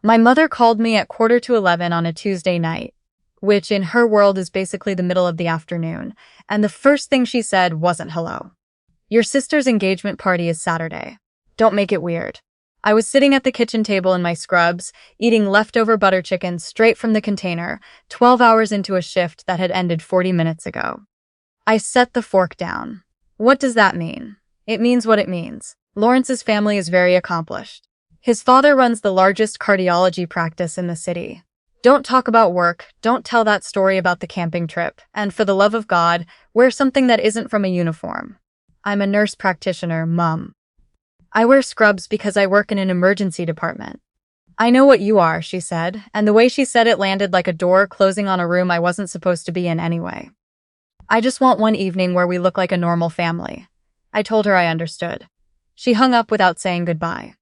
My mother called me at 11:15 on a Tuesday night, which in her world is basically the middle of the afternoon, and the first thing she said wasn't hello. Your sister's engagement party is Saturday. Don't make it weird. I was sitting at the kitchen table in my scrubs, eating leftover butter chicken straight from the container, 12 hours into a shift that had ended 40 minutes ago. I set the fork down. What does that mean? It means what it means. Lawrence's family is very accomplished. His father runs the largest cardiology practice in the city. Don't talk about work, don't tell that story about the camping trip, and for the love of God, wear something that isn't from a uniform. I'm a nurse practitioner, Mum. I wear scrubs because I work in an emergency department. I know what you are, she said, and the way she said it landed like a door closing on a room I wasn't supposed to be in anyway. I just want one evening where we look like a normal family. I told her I understood. She hung up without saying goodbye.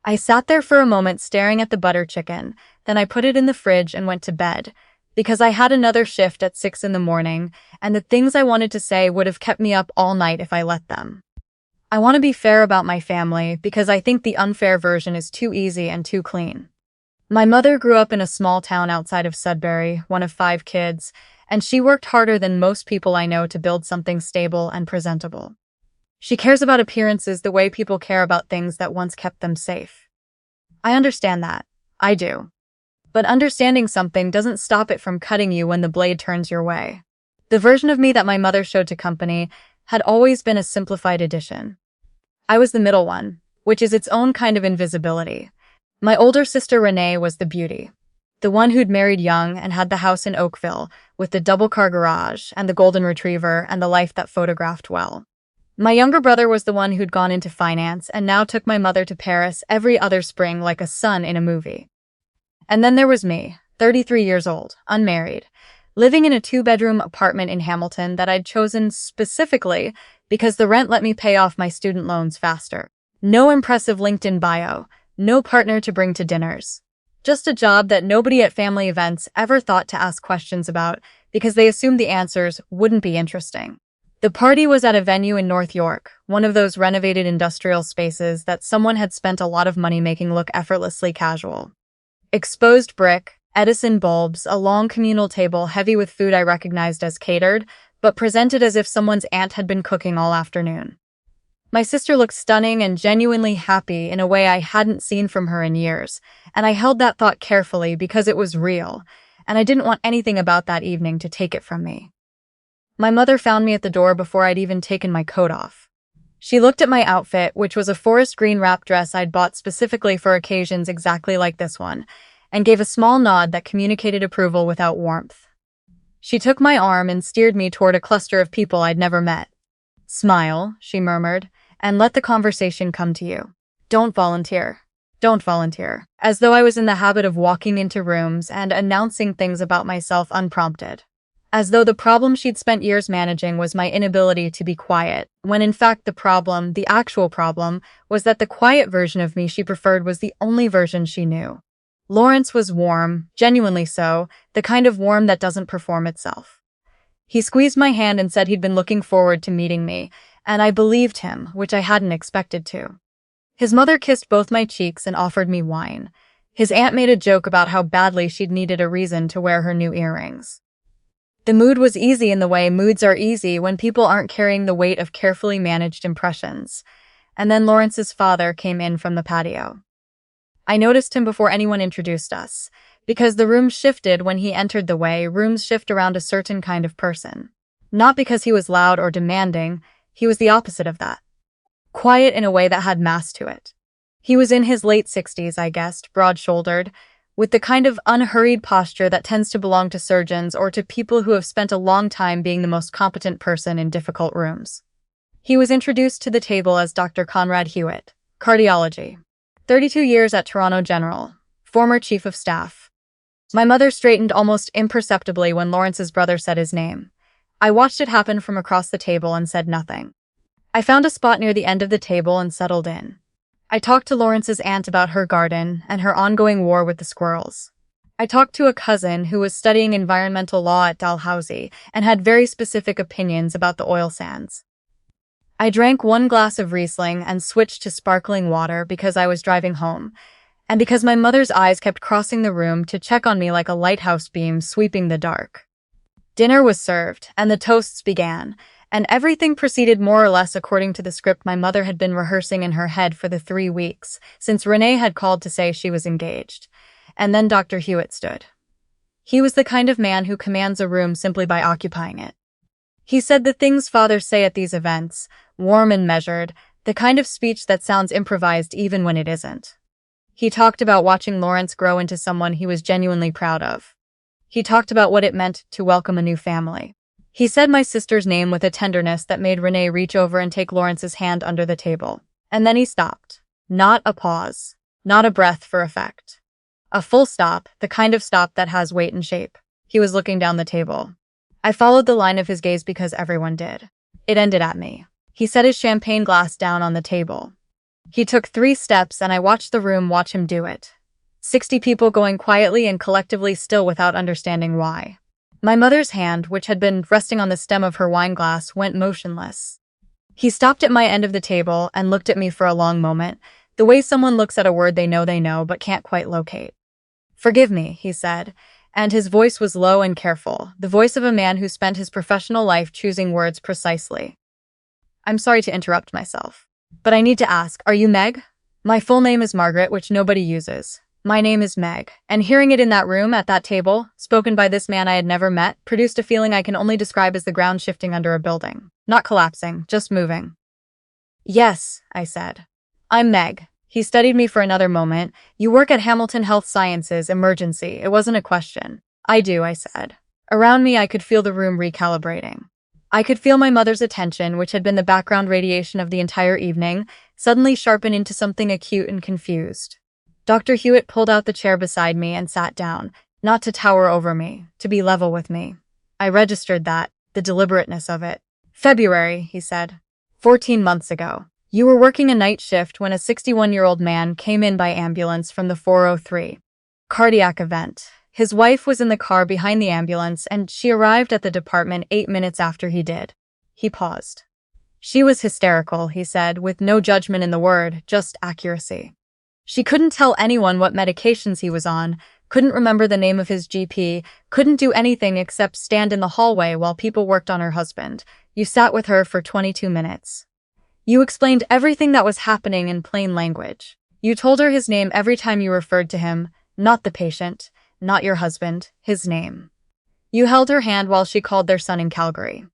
I sat there for a moment staring at the butter chicken, then I put it in the fridge and went to bed, because I had another shift at 6 in the morning, and the things I wanted to say would have kept me up all night if I let them. I want to be fair about my family because I think the unfair version is too easy and too clean. My mother grew up in a small town outside of Sudbury, one of 5 kids, and she worked harder than most people I know to build something stable and presentable. She cares about appearances the way people care about things that once kept them safe. I understand that. I do. But understanding something doesn't stop it from cutting you when the blade turns your way. The version of me that my mother showed to company had always been a simplified edition. I was the middle one, which is its own kind of invisibility. My older sister Renee was the beauty. The one who'd married young and had the house in Oakville, with the double-car garage and the golden retriever and the life that photographed well. My younger brother was the one who'd gone into finance and now took my mother to Paris every other spring like a son in a movie. And then there was me, 33 years old, unmarried, living in a 2-bedroom apartment in Hamilton that I'd chosen specifically because the rent let me pay off my student loans faster. No impressive LinkedIn bio, no partner to bring to dinners. Just a job that nobody at family events ever thought to ask questions about because they assumed the answers wouldn't be interesting. The party was at a venue in North York, one of those renovated industrial spaces that someone had spent a lot of money making look effortlessly casual. Exposed brick, Edison bulbs, a long communal table heavy with food I recognized as catered, but presented as if someone's aunt had been cooking all afternoon. My sister looked stunning and genuinely happy in a way I hadn't seen from her in years, and I held that thought carefully because it was real, and I didn't want anything about that evening to take it from me. My mother found me at the door before I'd even taken my coat off. She looked at my outfit, which was a forest green wrap dress I'd bought specifically for occasions exactly like this one, and gave a small nod that communicated approval without warmth. She took my arm and steered me toward a cluster of people I'd never met. "Smile," she murmured, "and let the conversation come to you. Don't volunteer. Don't volunteer." As though I was in the habit of walking into rooms and announcing things about myself unprompted. As though the problem she'd spent years managing was my inability to be quiet, when in fact the actual problem, was that the quiet version of me she preferred was the only version she knew. Lawrence was warm, genuinely so, the kind of warm that doesn't perform itself. He squeezed my hand and said he'd been looking forward to meeting me, and I believed him, which I hadn't expected to. His mother kissed both my cheeks and offered me wine. His aunt made a joke about how badly she'd needed a reason to wear her new earrings. The mood was easy in the way moods are easy when people aren't carrying the weight of carefully managed impressions. And then Lawrence's father came in from the patio. I noticed him before anyone introduced us, because the room shifted when he entered the way rooms shift around a certain kind of person. Not because he was loud or demanding, he was the opposite of that. Quiet in a way that had mass to it. He was in his late 60s, I guessed, broad-shouldered, with the kind of unhurried posture that tends to belong to surgeons or to people who have spent a long time being the most competent person in difficult rooms. He was introduced to the table as Dr. Conrad Hewitt, cardiology. 32 years at Toronto General, former chief of staff. My mother straightened almost imperceptibly when Lawrence's brother said his name. I watched it happen from across the table and said nothing. I found a spot near the end of the table and settled in. I talked to Lawrence's aunt about her garden and her ongoing war with the squirrels. I talked to a cousin who was studying environmental law at Dalhousie and had very specific opinions about the oil sands. I drank one glass of Riesling and switched to sparkling water because I was driving home, and because my mother's eyes kept crossing the room to check on me like a lighthouse beam sweeping the dark. Dinner was served, and the toasts began, and everything proceeded more or less according to the script my mother had been rehearsing in her head for the 3 weeks, since Renee had called to say she was engaged. And then Dr. Hewitt stood. He was the kind of man who commands a room simply by occupying it. He said the things fathers say at these events, warm and measured, the kind of speech that sounds improvised even when it isn't. He talked about watching Lawrence grow into someone he was genuinely proud of. He talked about what it meant to welcome a new family. He said my sister's name with a tenderness that made Renee reach over and take Lawrence's hand under the table. And then he stopped. Not a pause. Not a breath for effect. A full stop, the kind of stop that has weight and shape. He was looking down the table. I followed the line of his gaze because everyone did. It ended at me. He set his champagne glass down on the table. He took 3 steps and I watched the room watch him do it. 60 people going quietly and collectively still without understanding why. My mother's hand, which had been resting on the stem of her wine glass, went motionless. He stopped at my end of the table and looked at me for a long moment, the way someone looks at a word they know but can't quite locate. "Forgive me," he said, and his voice was low and careful, the voice of a man who spent his professional life choosing words precisely. "I'm sorry to interrupt myself, but I need to ask, are you Meg? My full name is Margaret, which nobody uses. My name is Meg." And hearing it in that room, at that table, spoken by this man I had never met, produced a feeling I can only describe as the ground shifting under a building. Not collapsing, just moving. "Yes," I said. "I'm Meg." He studied me for another moment. "You work at Hamilton Health Sciences, emergency." It wasn't a question. "I do," I said. Around me, I could feel the room recalibrating. I could feel my mother's attention, which had been the background radiation of the entire evening, suddenly sharpen into something acute and confused. Dr. Hewitt pulled out the chair beside me and sat down, not to tower over me, to be level with me. I registered that, the deliberateness of it. "February," he said. 14 months ago. You were working a night shift when a 61-year-old man came in by ambulance from the 403. Cardiac event. His wife was in the car behind the ambulance and she arrived at the department 8 minutes after he did." He paused. "She was hysterical," he said, with no judgment in the word, just accuracy. "She couldn't tell anyone what medications he was on, couldn't remember the name of his GP, couldn't do anything except stand in the hallway while people worked on her husband. You sat with her for 22 minutes. You explained everything that was happening in plain language. You told her his name every time you referred to him, not the patient, not your husband, his name. You held her hand while she called their son in Calgary.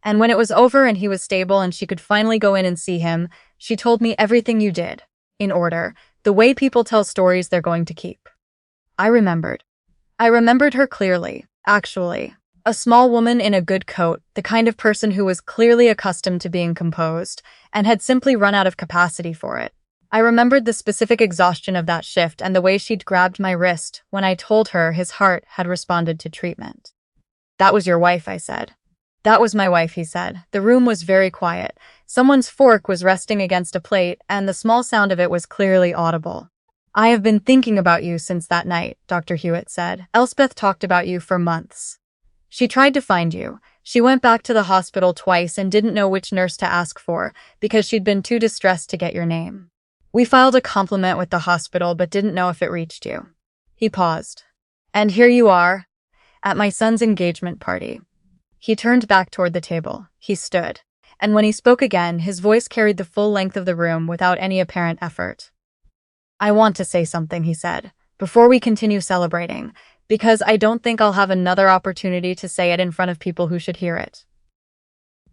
And when it was over and he was stable and she could finally go in and see him, she told me everything you did, in order, the way people tell stories they're going to keep." I remembered. I remembered her clearly, actually. A small woman in a good coat, the kind of person who was clearly accustomed to being composed, and had simply run out of capacity for it. I remembered the specific exhaustion of that shift and the way she'd grabbed my wrist when I told her his heart had responded to treatment. "That was your wife," I said. "That was my wife," he said. The room was very quiet. Someone's fork was resting against a plate, and the small sound of it was clearly audible. "I have been thinking about you since that night," Dr. Hewitt said. "Elspeth talked about you for months. She tried to find you. She went back to the hospital twice and didn't know which nurse to ask for because she'd been too distressed to get your name. We filed a complaint with the hospital but didn't know if it reached you." He paused. "And here you are, at my son's engagement party." He turned back toward the table. He stood. And when he spoke again, his voice carried the full length of the room without any apparent effort. "I want to say something," he said, "before we continue celebrating, because I don't think I'll have another opportunity to say it in front of people who should hear it."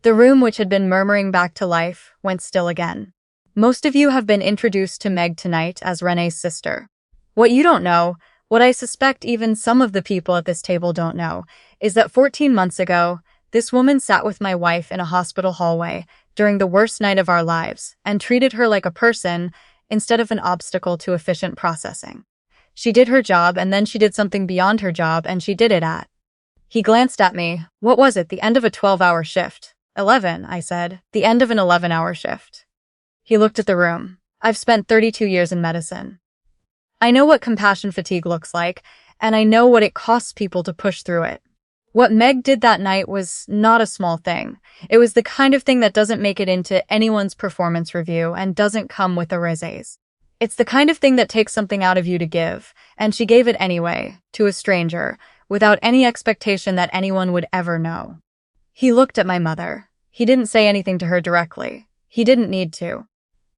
The room, which had been murmuring back to life, went still again. "Most of you have been introduced to Meg tonight as Renee's sister. What you don't know, what I suspect even some of the people at this table don't know, is that 14 months ago, this woman sat with my wife in a hospital hallway during the worst night of our lives and treated her like a person instead of an obstacle to efficient processing. She did her job and then she did something beyond her job and she did it at." He glanced at me. "What was it, the end of a 12-hour shift?" 11, I said. "The end of an 11-hour shift." He looked at the room. "I've spent 32 years in medicine. I know what compassion fatigue looks like, and I know what it costs people to push through it. What Meg did that night was not a small thing. It was the kind of thing that doesn't make it into anyone's performance review and doesn't come with a raise. It's the kind of thing that takes something out of you to give, and she gave it anyway, to a stranger, without any expectation that anyone would ever know. He looked at my mother. He didn't say anything to her directly. He didn't need to.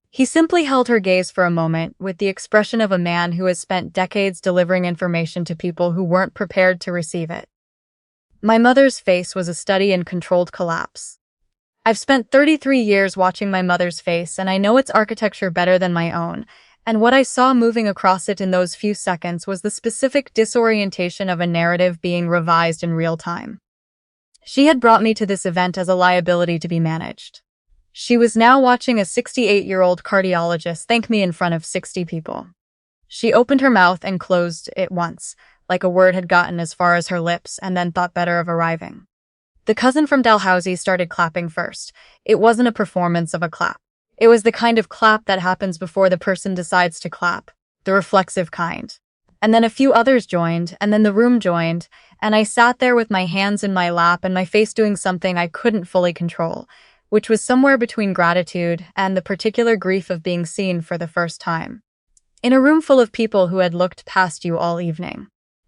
He simply held her gaze for a moment with the expression of a man who has spent decades delivering information to people who weren't prepared to receive it. My mother's face was a study in controlled collapse. I've spent 33 years watching my mother's face, and I know its architecture better than my own, and what I saw moving across it in those few seconds was the specific disorientation of a narrative being revised in real time. She had brought me to this event as a liability to be managed. She was now watching a 68-year-old cardiologist thank me in front of 60 people. She opened her mouth and closed it once, like a word had gotten as far as her lips, and then thought better of arriving. The cousin from Dalhousie started clapping first. It wasn't a performance of a clap. It was the kind of clap that happens before the person decides to clap, the reflexive kind. And then a few others joined, and then the room joined, and I sat there with my hands in my lap and my face doing something I couldn't fully control, which was somewhere between gratitude and the particular grief of being seen for the first time. In a room full of people who had looked past you all evening.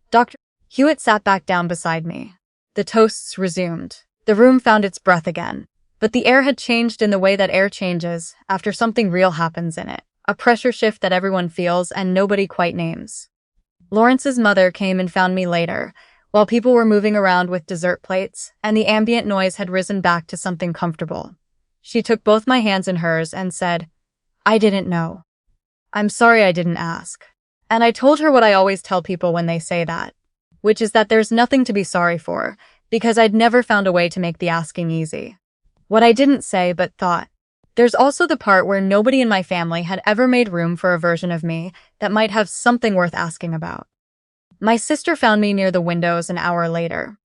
Dr. Hewitt sat back down beside me. The toasts resumed. The room found its breath again. But the air had changed in the way that air changes after something real happens in it. A pressure shift that everyone feels and nobody quite names. Lawrence's mother came and found me later, while people were moving around with dessert plates, and the ambient noise had risen back to something comfortable. She took both my hands in hers and said, "I didn't know. I'm sorry I didn't ask." And I told her what I always tell people when they say that, which is that there's nothing to be sorry for, because I'd never found a way to make the asking easy. What I didn't say but thought. There's also the part where nobody in my family had ever made room for a version of me that might have something worth asking about. My sister found me near the windows an hour later.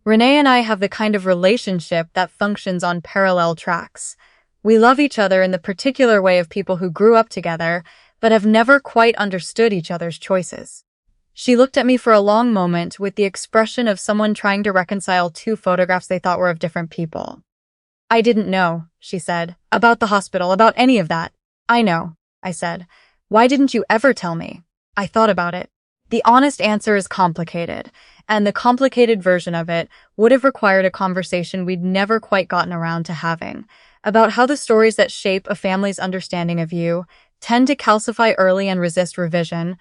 Renee and I have the kind of relationship that functions on parallel tracks. We love each other in the particular way of people who grew up together, but have never quite understood each other's choices. She looked at me for a long moment with the expression of someone trying to reconcile two photographs they thought were of different people. "I didn't know," she said, "about the hospital, about any of that." "I know," I said. "Why didn't you ever tell me?" I thought about it. The honest answer is complicated, and the complicated version of it would have required a conversation we'd never quite gotten around to having, about how the stories that shape a family's understanding of you tend to calcify early and resist revision,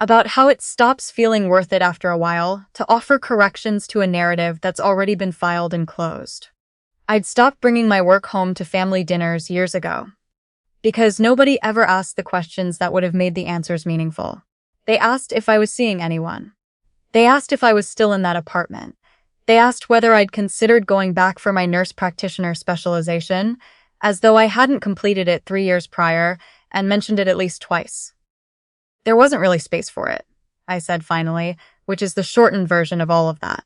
about how it stops feeling worth it after a while to offer corrections to a narrative that's already been filed and closed. I'd stopped bringing my work home to family dinners years ago, because nobody ever asked the questions that would have made the answers meaningful. They asked if I was seeing anyone. They asked if I was still in that apartment. They asked whether I'd considered going back for my nurse practitioner specialization, as though I hadn't completed it 3 years prior and mentioned it at least twice. There wasn't really space for it, I said finally, which is the shortened version of all of that.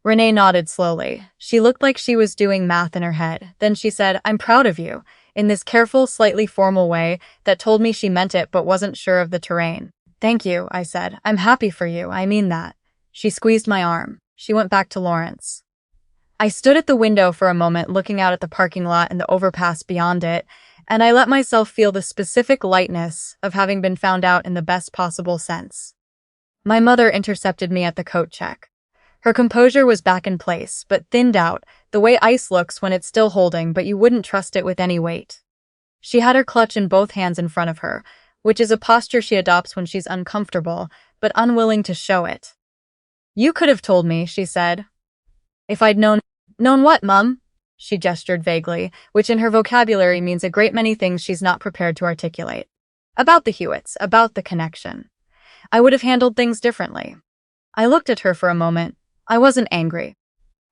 Renee nodded slowly. She looked like she was doing math in her head. Then she said, "I'm proud of you," in this careful, slightly formal way that told me she meant it but wasn't sure of the terrain. "Thank you," I said. "I'm happy for you. I mean that." She squeezed my arm. She went back to Lawrence. I stood at the window for a moment looking out at the parking lot and the overpass beyond it, and I let myself feel the specific lightness of having been found out in the best possible sense. My mother intercepted me at the coat check. Her composure was back in place, but thinned out, the way ice looks when it's still holding but you wouldn't trust it with any weight. She had her clutch in both hands in front of her, which is a posture she adopts when she's uncomfortable, but unwilling to show it. "You could have told me," she said. "If I'd known." "Known what, Mum?" She gestured vaguely, which in her vocabulary means a great many things she's not prepared to articulate. "About the Hewitts, about the connection. I would have handled things differently." I looked at her for a moment. I wasn't angry.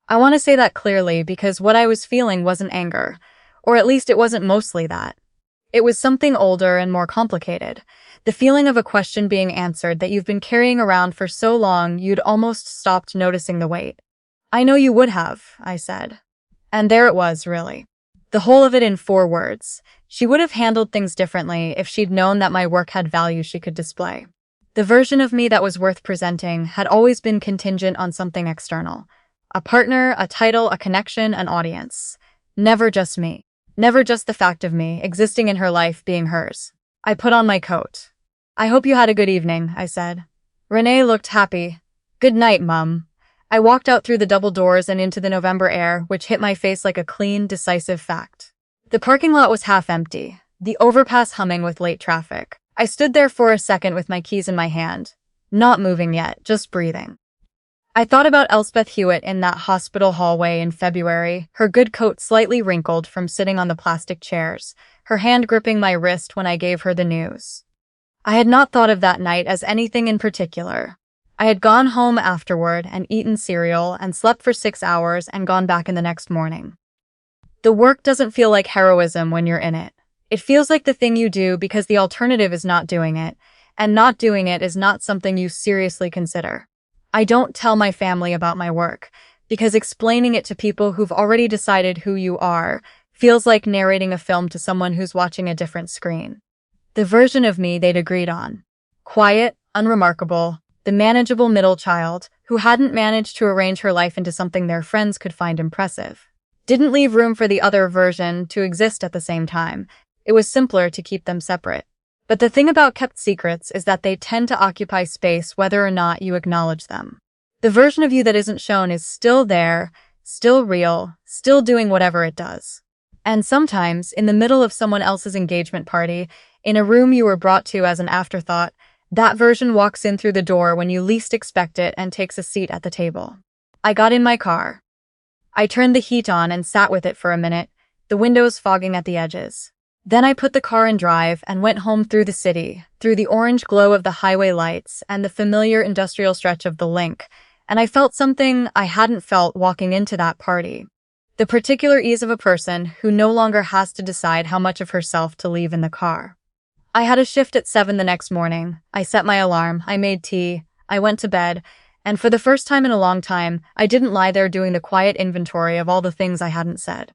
I want to say that clearly because what I was feeling wasn't anger, or at least it wasn't mostly that. It was something older and more complicated. The feeling of a question being answered that you've been carrying around for so long you'd almost stopped noticing the weight. "I know you would have," I said. And there it was, really. The whole of it in 4 words. She would have handled things differently if she'd known that my work had value she could display. The version of me that was worth presenting had always been contingent on something external. A partner, a title, a connection, an audience. Never just me. Never just the fact of me existing in her life being hers. I put on my coat. I hope you had a good evening, I said. Renee looked happy. Good night, Mum. I walked out through the double doors and into the November air, which hit my face like a clean, decisive fact. The parking lot was half empty, the overpass humming with late traffic. I stood there for a second with my keys in my hand. Not moving yet, just breathing. I thought about Elspeth Hewitt in that hospital hallway in February, her good coat slightly wrinkled from sitting on the plastic chairs, her hand gripping my wrist when I gave her the news. I had not thought of that night as anything in particular. I had gone home afterward and eaten cereal and slept for 6 hours and gone back in the next morning. The work doesn't feel like heroism when you're in it. It feels like the thing you do because the alternative is not doing it, and not doing it is not something you seriously consider. I don't tell my family about my work, because explaining it to people who've already decided who you are feels like narrating a film to someone who's watching a different screen. The version of me they'd agreed on. Quiet, unremarkable, the manageable middle child who hadn't managed to arrange her life into something their friends could find impressive. Didn't leave room for the other version to exist at the same time. It was simpler to keep them separate. But the thing about kept secrets is that they tend to occupy space whether or not you acknowledge them. The version of you that isn't shown is still there, still real, still doing whatever it does. And sometimes, in the middle of someone else's engagement party, in a room you were brought to as an afterthought, that version walks in through the door when you least expect it and takes a seat at the table. I got in my car. I turned the heat on and sat with it for a minute, the windows fogging at the edges. Then I put the car in drive and went home through the city, through the orange glow of the highway lights and the familiar industrial stretch of the link, and I felt something I hadn't felt walking into that party. The particular ease of a person who no longer has to decide how much of herself to leave in the car. I had a shift at 7 the next morning. I set my alarm, I made tea, I went to bed, and for the first time in a long time, I didn't lie there doing the quiet inventory of all the things I hadn't said.